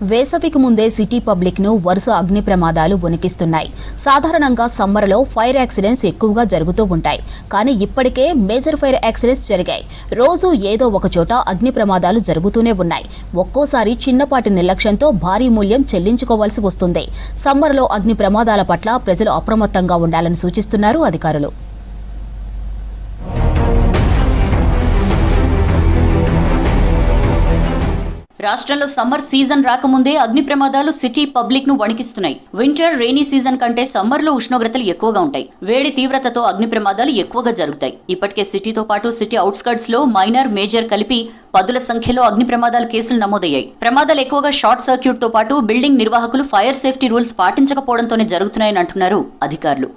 వేసవికి ముందే city public ను వరుస అగ్ని ప్రమాదాలు వణికిస్తున్నాయి. సాధారణంగా సమ్మర్లో ఫైర్ యాక్సిడెంట్స్ ఎక్కువగా జరుగుతూ ఉంటాయి. కానీ ఇప్పటికే మేజర్ ఫైర్ యాక్సిడెంట్స్ జరిగాయి. రోజు ఏదో ఒక చోట అగ్ని ప్రమాదాలు జరుగుతూనే ఉన్నాయి. ఒక్కోసారి చిన్నపాటి నిర్లక్ష్యంతో భారీ మూల్యం చెల్లించుకోవాల్సి వస్తుంది. సమ్మర్లో అగ్ని ప్రమాదాల పట్ల ప్రజలు అప్రమత్తంగా ఉండాలని సూచిస్తున్నారు అధికారులు. రాష్ట్రంలో సమ్మర్ సీజన్ రాకముందే అగ్ని ప్రమాదాలు సిటీ పబ్లిక్ ను వణికిస్తున్నాయి. వింటర్ రెయినీ సీజన్ కంటే సమ్మర్ లో ఉష్ణోగ్రతలు ఎక్కువగా ఉంటాయి. వేడి తీవ్రతతో అగ్ని ప్రమాదాలు ఎక్కువగా జరుగుతాయి. ఇప్పటికే సిటీతో పాటు సిటీ అవుట్స్కర్ట్స్ లో మైనర్, మేజర్ కలిపి పదుల సంఖ్యలో అగ్ని ప్రమాదాల కేసులు నమోదయ్యాయి. ప్రమాదాలు ఎక్కువగా షార్ట్ సర్క్యూట్ తో పాటు బిల్డింగ్ నిర్వాహకులు ఫైర్ సేఫ్టీ రూల్స్ పాటించకపోవడంతోనే జరుగుతున్నాయని అంటున్నారు అధికారులు.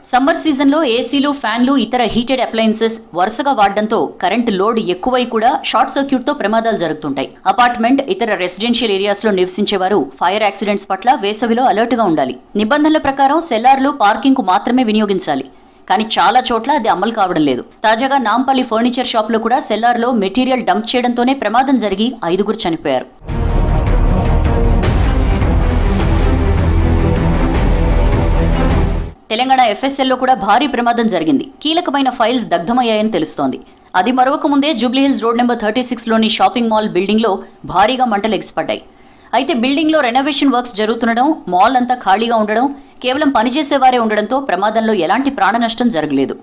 సమ్మర్ సీజన్లో ఏసీలు, ఫ్యాన్లు, ఇతర హీటెడ్ అప్లయన్సెస్ వరుసగా వాడడంతో కరెంటు లోడ్ ఎక్కువై కూడా షార్ట్ సర్క్యూట్ తో ప్రమాదాలు జరుగుతుంటాయి. అపార్ట్మెంట్, ఇతర రెసిడెన్షియల్ ఏరియాస్ లో నివసించేవారు ఫైర్ యాక్సిడెంట్స్ పట్ల వేసవిలో అలర్ట్ గా ఉండాలి. నిబంధనల ప్రకారం సెల్లార్లు, పార్కింగ్ కు మాత్రమే వినియోగించాలి. కానీ చాలా చోట్ల అది అమలు కావడం లేదు. తాజాగా నాంపల్లి ఫర్నిచర్ షాప్ లో కూడా సెల్లార్లో మెటీరియల్ డంప్ చేయడంతోనే ప్రమాదం జరిగి 5 చనిపోయారు. తెలంగాణ ఎఫ్ఎస్ఎల్లో కూడా భారీ ప్రమాదం జరిగింది. కీలకమైన ఫైల్స్ దగ్ధమయ్యాయని తెలుస్తోంది. అది మరొక ముందే జూబ్లీహిల్స్ రోడ్ నెంబర్ 36లోని షాపింగ్ మాల్ బిల్డింగ్లో భారీగా మంటలు ఎగిసిపడ్డాయి. అయితే బిల్డింగ్లో రెనోవేషన్ వర్క్స్ జరుగుతుండడం, మాల్ అంతా ఖాళీగా ఉండడం, కేవలం పనిచేసేవారే ఉండడంతో ప్రమాదంలో ఎలాంటి ప్రాణ నష్టం జరగలేదు.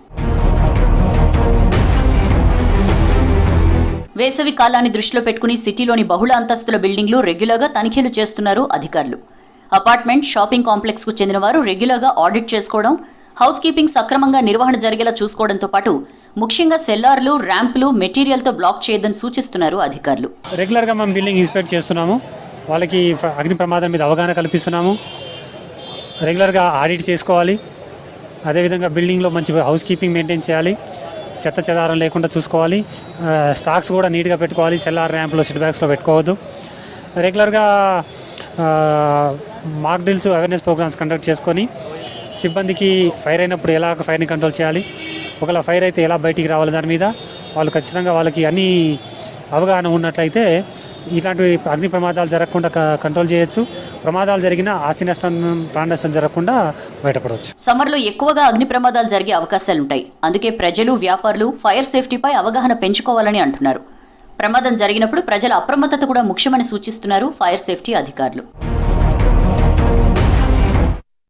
వేసవి కాలాన్ని దృష్టిలో పెట్టుకుని సిటీలోని బహుళ అంతస్తుల బిల్డింగ్లు రెగ్యులర్గా తనిఖీలు చేస్తున్నారు అధికారులు. అపార్ట్మెంట్, షాపింగ్ కాంప్లెక్స్ కు చెందిన వారు రెగ్యులర్గా ఆడిట్ చేసుకోవడం, హౌస్ కీపింగ్ సక్రమంగా నిర్వహణ జరిగేలా చూసుకోవడంతో పాటు ముఖ్యంగా సెల్లార్లు, ర్యాంపులు మెటీరియల్తో బ్లాక్ చేయొద్దని సూచిస్తున్నారు అధికారులు. రెగ్యులర్గా మనం బిల్డింగ్ ఇన్స్పెక్ట్ చేస్తున్నాము. వాళ్ళకి అగ్ని ప్రమాదం మీద అవగాహన కల్పిస్తున్నాము. రెగ్యులర్గా ఆడిట్ చేసుకోవాలి. అదేవిధంగా బిల్డింగ్లో మంచి హౌస్ కీపింగ్ మెయింటైన్ చేయాలి. చెత్త చెదారం లేకుండా చూసుకోవాలి. స్టాక్స్ కూడా నీట్గా పెట్టుకోవాలి. సెల్లార్, ర్యాంపులో, సిట్ బ్యాగ్స్లో పెట్టుకోవద్దు. రెగ్యులర్గా mock drills, awareness programmes conduct చేసుకొని సిబ్బందికి ఫైర్ అయినప్పుడు ఎలా ఫైర్ని కంట్రోల్ చేయాలి, ఒకవేళ ఫైర్ అయితే ఎలా బయటికి రావాలి, దాని మీద వాళ్ళు ఖచ్చితంగా వాళ్ళకి అన్ని అవగాహన ఉన్నట్లయితే ఇట్లాంటి అగ్ని ప్రమాదాలు జరగకుండా కంట్రోల్ చేయొచ్చు. ప్రమాదాలు జరిగినా ఆస్తి నష్టం, ప్రాణ నష్టం జరగకుండా బయటపడవచ్చు. సమ్మర్లో ఎక్కువగా అగ్ని ప్రమాదాలు జరిగే అవకాశాలుంటాయి. అందుకే ప్రజలు, వ్యాపారులు ఫైర్ సేఫ్టీపై అవగాహన పెంచుకోవాలని అంటున్నారు. ప్రమాదం జరిగినప్పుడు ప్రజల అప్రమత్తత కూడా ముఖ్యమని సూచిస్తున్నారు ఫైర్ సేఫ్టీ అధికారులు.